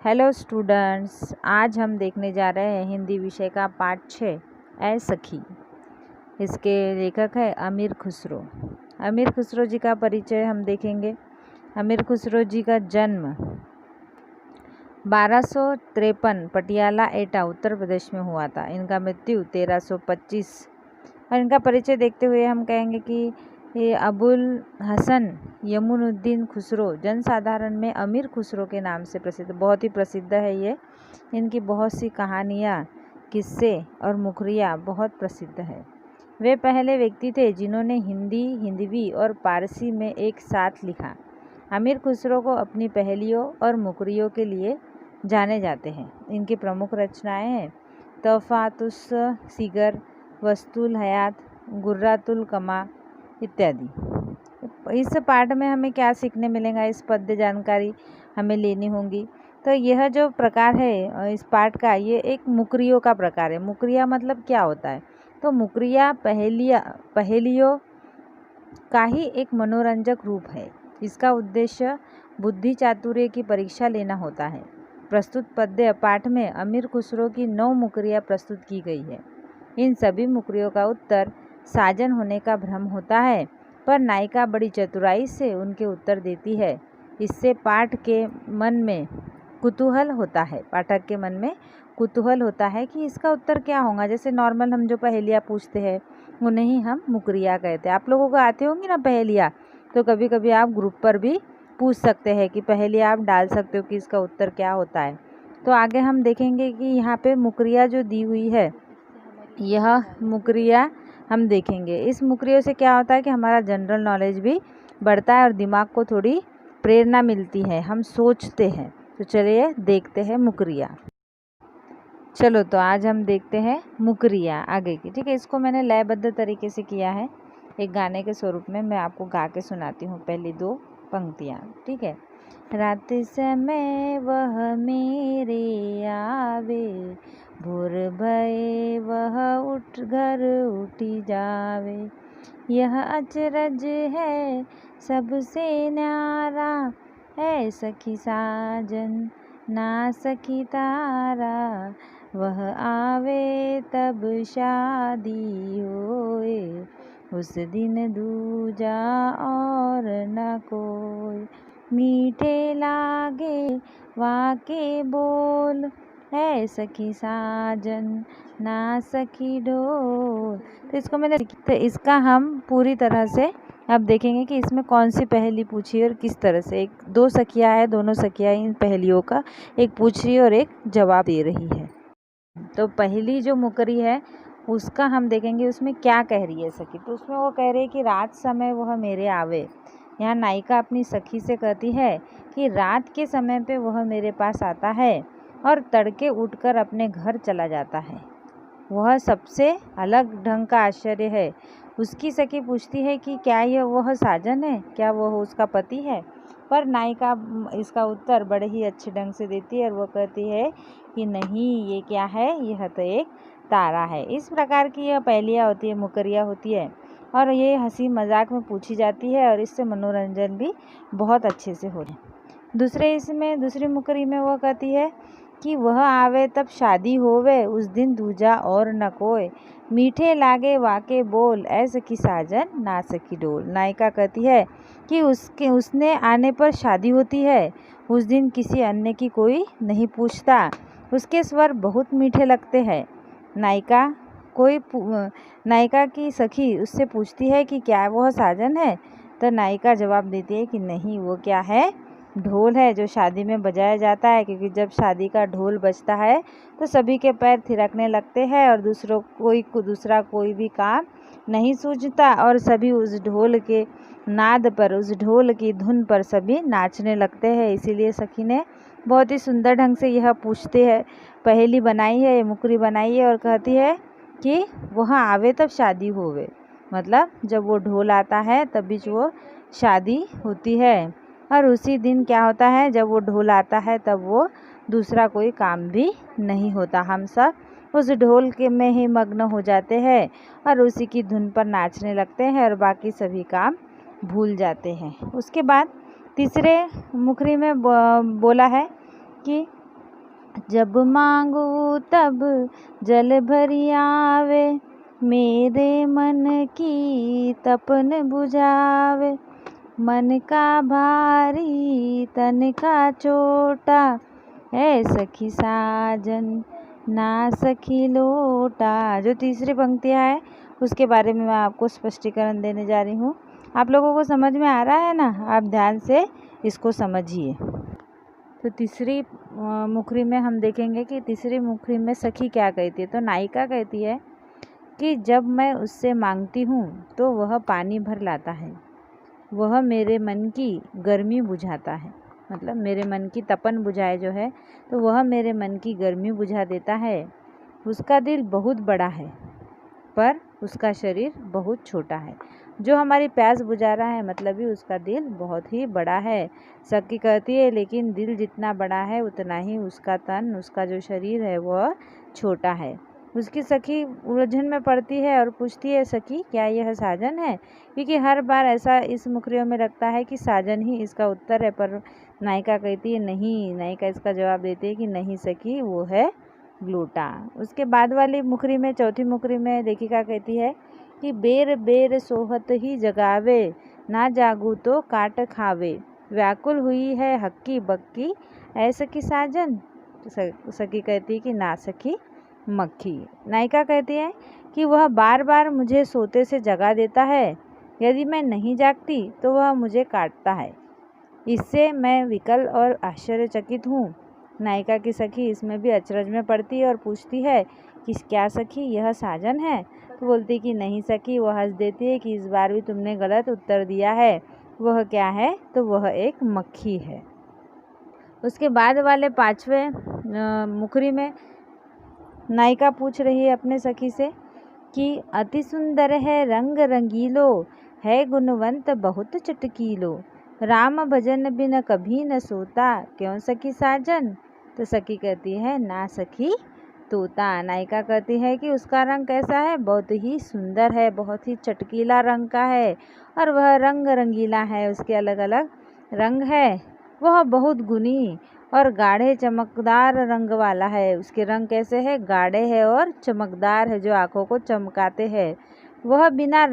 Hello students, आज हम देखने जा रहे हैं हिंदी विषय का पाठ 6 ए सखी। इसके लेखक है अमीर खुसरो। अमीर खुसरो जी का परिचय हम देखेंगे। अमीर खुसरो जी का जन्म 1253 पटियाला एटा उत्तर प्रदेश में हुआ था। इनका मृत्यु 1325। और इनका परिचय देखते हुए हम कहेंगे कि ये अबुल हसन यमुनुद्दीन खुसरो जनसाधारण में अमीर खुसरो के नाम से प्रसिद्ध, बहुत ही प्रसिद्ध है ये। इनकी बहुत सी कहानियाँ, किस्से और मुखरियाँ बहुत प्रसिद्ध है। वे पहले व्यक्ति थे जिन्होंने हिंदी, हिंदवी और पारसी में एक साथ लिखा। अमीर खुसरो को अपनी पहेलियों और मुखरियों के लिए जाने जाते हैं। इनकी प्रमुख रचनाएं हैं तोहफ़ातुस सिगर, वस्तुल हयात, गुर्रातुल कमा इत्यादि। इस पाठ में हमें क्या सीखने मिलेगा, इस पद्य जानकारी हमें लेनी होगी। तो यह जो प्रकार है इस पाठ का, ये एक मुकरियों का प्रकार है। मुकरिया मतलब क्या होता है? तो मुकरिया पहेलियों का ही एक मनोरंजक रूप है। इसका उद्देश्य बुद्धि चातुर्य की परीक्षा लेना होता है। प्रस्तुत पद्य पाठ में अमीर खुसरो की 9 मुकरियाँ प्रस्तुत की गई है। इन सभी मुकरियों का उत्तर साजन होने का भ्रम होता है, पर नायिका बड़ी चतुराई से उनके उत्तर देती है। इससे पाठक के मन में कुतूहल होता है कि इसका उत्तर क्या होगा। जैसे नॉर्मल हम जो पहेलियाँ पूछते हैं उन्हें ही हम मुकरिया कहते हैं। आप लोगों को आती होंगी ना पहेलियाँ, तो कभी कभी आप ग्रुप पर भी पूछ सकते हैं कि पहेलियाँ आप डाल सकते हो कि इसका उत्तर क्या होता है। तो आगे हम देखेंगे कि यहाँ पे मुकरिया जो दी हुई है, यह मुकरिया हम देखेंगे। इस मुकरियों से क्या होता है कि हमारा जनरल नॉलेज भी बढ़ता है और दिमाग को थोड़ी प्रेरणा मिलती है, हम सोचते हैं। तो चलिए देखते हैं मुकरिया। चलो तो आज हम देखते हैं मुकरिया आगे की। ठीक है, इसको मैंने लयबद्ध तरीके से किया है, एक गाने के स्वरूप में। मैं आपको गा के सुनाती हूँ पहली 2 पंक्तियाँ। ठीक है। रात समय वह मेरे आवे, भोर भये वह घर उठी जावे। यह अचरज है सबसे न्यारा, है सखी साजन ना सखी तारा। वह आवे तब शादी होए, उस दिन दूजा और न कोई। मीठे लागे वाके बोल, है सखी साजन ना सखी डोल। तो इसका हम पूरी तरह से अब देखेंगे कि इसमें कौन सी पहेली पूछी और किस तरह से। 2 सखियाँ हैं, दोनों सखियाँ इन पहेलियों का एक पूछ रही है और एक जवाब दे रही है। तो पहली जो मुकरी है उसका हम देखेंगे उसमें क्या कह रही है सखी। तो उसमें वो कह रही है कि रात समय वह मेरे आवे। यहाँ नायिका अपनी सखी से कहती है कि रात के समय पे वह मेरे पास आता है और तड़के उठकर अपने घर चला जाता है। वह सबसे अलग ढंग का आश्चर्य है। उसकी सखी पूछती है कि क्या यह वह साजन है, क्या वह उसका पति है? पर नायिका इसका उत्तर बड़े ही अच्छे ढंग से देती है और वह कहती है कि नहीं, ये क्या है, यह तो एक तारा है। इस प्रकार की यह पहेलियाँ होती है, मुकरियाँ होती है और ये हंसी मजाक में पूछी जाती है और इससे मनोरंजन भी बहुत अच्छे से हो रहा है। दूसरी मुकरी में वह कहती है कि वह आवे तब शादी होवे, उस दिन दूजा और न कोय। मीठे लागे वाके बोल, ऐ सखी साजन ना सखी डोल। नायिका कहती है कि उसने आने पर शादी होती है, उस दिन किसी अन्य की कोई नहीं पूछता। उसके स्वर बहुत मीठे लगते हैं। नायिका की सखी उससे पूछती है कि क्या वह साजन है? तो नायिका जवाब देती है कि नहीं, वो क्या है, ढोल है जो शादी में बजाया जाता है। क्योंकि जब शादी का ढोल बजता है तो सभी के पैर थिरकने लगते हैं और दूसरा कोई भी काम नहीं सूझता और सभी उस ढोल के नाद पर, उस ढोल की धुन पर सभी नाचने लगते हैं। इसीलिए सखी ने बहुत ही सुंदर ढंग से यह पूछते हैं, पहेली बनाई है, मुकरी बनाई है और कहती है कि वह आवे तब शादी होवे। मतलब जब वो ढोल आता है तभी वो शादी होती है। और उसी दिन क्या होता है, जब वो ढोल आता है तब वो दूसरा कोई काम भी नहीं होता। हम सब उस ढोल के में ही मग्न हो जाते हैं और उसी की धुन पर नाचने लगते हैं और बाकी सभी काम भूल जाते हैं। उसके बाद तीसरे मुखरी में बोला है कि जब मांगू तब जल भरी आवे, मेरे मन की तपन बुझावे। मन का भारी तन का छोटा, है सखी साजन ना सखी लोटा। जो तीसरी पंक्तियाँ है उसके बारे में मैं आपको स्पष्टीकरण देने जा रही हूँ। आप लोगों को समझ में आ रहा है ना? आप ध्यान से इसको समझिए। तो तीसरी मुखरी में हम देखेंगे कि तीसरी मुखरी में सखी क्या कहती है। तो नायिका कहती है कि जब मैं उससे मांगती हूँ तो वह पानी भर लाता है, वह मेरे मन की गर्मी बुझाता है। मतलब मेरे मन की तपन बुझाए जो है, तो वह मेरे मन की गर्मी बुझा देता है। उसका दिल बहुत बड़ा है पर उसका शरीर बहुत छोटा है। जो हमारी प्यास बुझा रहा है मतलब ही उसका दिल बहुत ही बड़ा है। सखी कहती है लेकिन दिल जितना बड़ा है उतना ही उसका तन, उसका जो शरीर है वह छोटा है। उसकी सखी उलझन में पड़ती है और पूछती है, सखी क्या यह साजन है? क्योंकि हर बार ऐसा इस मुखरियों में लगता है कि साजन ही इसका उत्तर है, पर नायिका कहती है नहीं। नायिका इसका जवाब देती है कि नहीं सखी, वो है ग्लूटा। उसके बाद वाली मुखरी में, चौथी मुखरी में लेखिका कहती है कि बेर बेर सोहत ही जगावे, ना जागू तो काट खावे। व्याकुल हुई है हक्की बक्की, ऐ सखी साजन। सखी कहती है कि ना सखी मक्खी। नायिका कहती है कि वह बार बार मुझे सोते से जगा देता है, यदि मैं नहीं जागती तो वह मुझे काटता है। इससे मैं विकल और आश्चर्यचकित हूँ। नायिका की सखी इसमें भी अचरज में पड़ती है और पूछती है कि क्या सखी यह साजन है? तो बोलती कि नहीं सखी। वह हंस देती है कि इस बार भी तुमने गलत उत्तर दिया है। वह क्या है? तो वह एक मक्खी है। उसके बाद वाले पांचवें मुखरी में नायिका पूछ रही है अपने सखी से कि अति सुंदर है रंग रंगीलो, है गुणवंत बहुत चटकीलो। राम भजन बिन कभी न सोता, क्यों सखी साजन? तो सखी कहती है ना सखी तोता। नायिका कहती है कि उसका रंग कैसा है? बहुत ही सुंदर है, बहुत ही चटकीला रंग का है और वह रंग रंगीला है, उसके अलग अलग रंग है। वह बहुत गुणी और गाढ़े चमकदार रंग वाला है। उसके रंग कैसे है? गाढ़े है और चमकदार है, जो आँखों को चमकाते हैं। वो बिना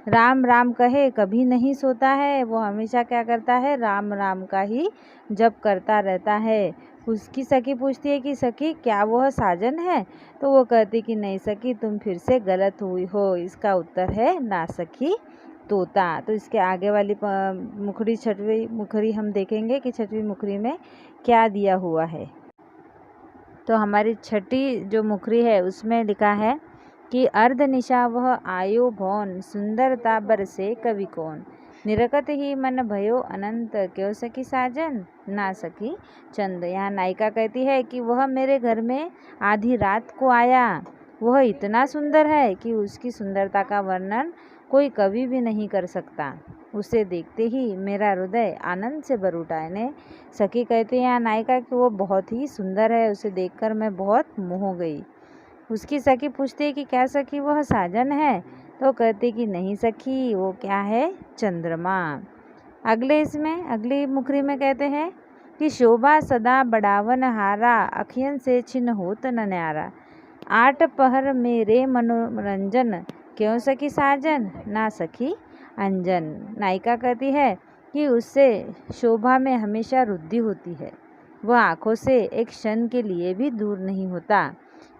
राम राम कहे कभी नहीं सोता है। वो हमेशा क्या करता है? राम राम का ही जप करता रहता है। उसकी सखी पूछती है कि सखी क्या वह साजन है? तो वो कहती कि नहीं सखी, तुम फिर से गलत हुई हो। इसका उत्तर है ना सखी तोता। तो इसके आगे वाली मुखरी, छठवीं मुखरी हम देखेंगे कि छठवीं मुखरी में क्या दिया हुआ है। तो हमारी छठी जो मुखरी है उसमें लिखा है कि अर्ध निशा वह आयो भौन, सुंदरता बरसे कवि कौन। निरकत ही मन भयो अनंत, क्यों सखी साजन ना सखी चंद। यहाँ नायिका कहती है कि वह मेरे घर में आधी रात को आया। वह इतना सुंदर है कि उसकी सुंदरता का वर्णन कोई कवि भी नहीं कर सकता। उसे देखते ही मेरा हृदय आनंद से भर उठा। यानी सखी कहती है यहाँ नायिका कि वो बहुत ही सुंदर है, उसे देखकर मैं बहुत मोह गई। उसकी सखी पूछती है कि क्या सखी वह साजन है? तो कहती कि नहीं सखी, वो क्या है? चंद्रमा। अगली मुखरी में कहते हैं कि शोभा सदा बढ़ावन हारा, अखियन से छिन होत न न्यारा। 8 पहर मेरे मनोरंजन, क्यों सखी साजन ना सखी अंजन। नायिका कहती है कि उससे शोभा में हमेशा वृद्धि होती है, वह आँखों से एक क्षण के लिए भी दूर नहीं होता।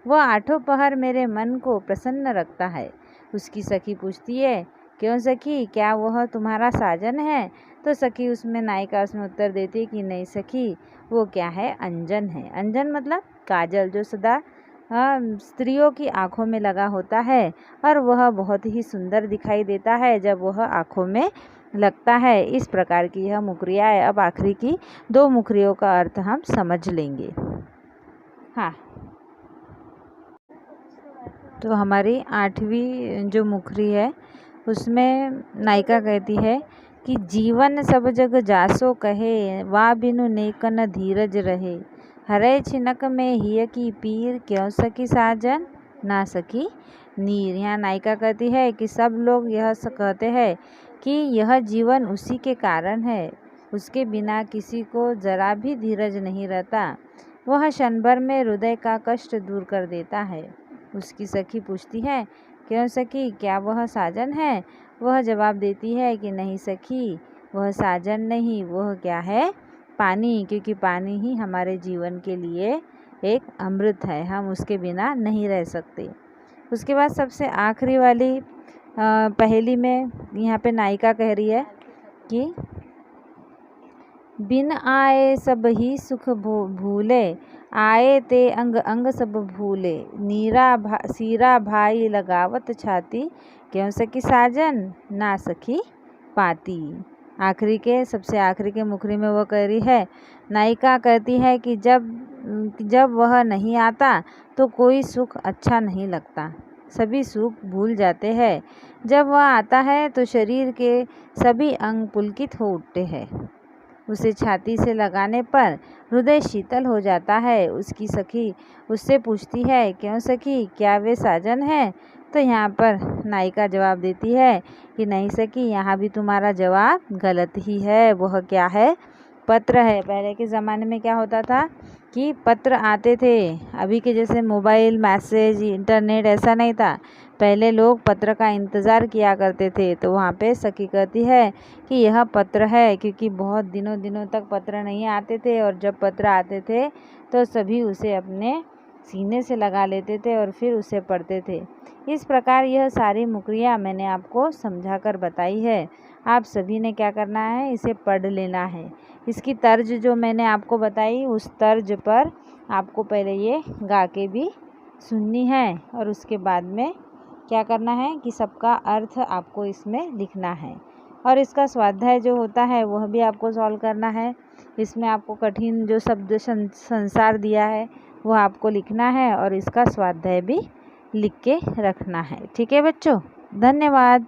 वह 8 पहर मेरे मन को प्रसन्न रखता है। उसकी सखी पूछती है क्यों सखी, क्या वह तुम्हारा साजन है? तो सखी उसमें नायिका उसमें उत्तर देती है कि नहीं सखी, वो क्या है? अंजन है। अंजन मतलब काजल, जो सदा स्त्रियों की आँखों में लगा होता है और वह बहुत ही सुंदर दिखाई देता है जब वह आँखों में लगता है। इस प्रकार की यह मुखरियाँ है। अब आखिरी की 2 मुखरियों का अर्थ हम समझ लेंगे। हाँ, तो हमारी 8वीं जो मुखरी है उसमें नायिका कहती है कि जीवन सब जग जासो कहे, वा बिनु नेकन धीरज रहे। हरे छिनक में हिय की पीर, क्यों सखी साजन ना सखी नीर। यहाँ नायिका कहती है कि सब लोग यह कहते हैं कि यह जीवन उसी के कारण है उसके बिना किसी को जरा भी धीरज नहीं रहता। वह क्षण भर में हृदय का कष्ट दूर कर देता है। उसकी सखी पूछती है, क्यों सखी, क्या वह साजन है? वह जवाब देती है कि नहीं सखी, वह साजन नहीं, वह क्या है, पानी, क्योंकि पानी ही हमारे जीवन के लिए एक अमृत है, हम उसके बिना नहीं रह सकते। उसके बाद सबसे आखिरी वाली पहेली में यहाँ पे नायिका कह रही है कि बिन आए सब ही सुख भूले, आए ते अंग अंग सब भूले, सीरा भाई लगावत छाती, क्यों सखी साजन ना सखी पाती। सबसे आखिरी के मुखरी में वो कह रही है, नायिका कहती है कि जब वह नहीं आता तो कोई सुख अच्छा नहीं लगता, सभी सुख भूल जाते हैं। जब वह आता है तो शरीर के सभी अंग पुलकित हो उठते हैं। उसे छाती से लगाने पर हृदय शीतल हो जाता है। उसकी सखी उससे पूछती है, क्यों सखी, क्या वे साजन है? तो यहाँ पर नायिका जवाब देती है कि नहीं सखी, यहाँ भी तुम्हारा जवाब गलत ही है। वह क्या है, पत्र है। पहले के ज़माने में क्या होता था कि पत्र आते थे, अभी के जैसे मोबाइल, मैसेज, इंटरनेट ऐसा नहीं था। पहले लोग पत्र का इंतज़ार किया करते थे। तो वहाँ पे सखी कहती है कि यह पत्र है, क्योंकि बहुत दिनों दिनों तक पत्र नहीं आते थे, और जब पत्र आते थे तो सभी उसे अपने सीने से लगा लेते थे और फिर उसे पढ़ते थे। इस प्रकार यह सारी मुकरियाँ मैंने आपको समझा कर बताई है। आप सभी ने क्या करना है, इसे पढ़ लेना है। इसकी तर्ज जो मैंने आपको बताई, उस तर्ज पर आपको पहले ये गा के भी सुननी है, और उसके बाद में क्या करना है कि सबका अर्थ आपको इसमें लिखना है, और इसका स्वाध्याय जो होता है वह भी आपको सॉल्व करना है। इसमें आपको कठिन जो शब्द संसार दिया है वह आपको लिखना है, और इसका स्वाध्याय भी लिख के रखना है। ठीक है बच्चों, धन्यवाद।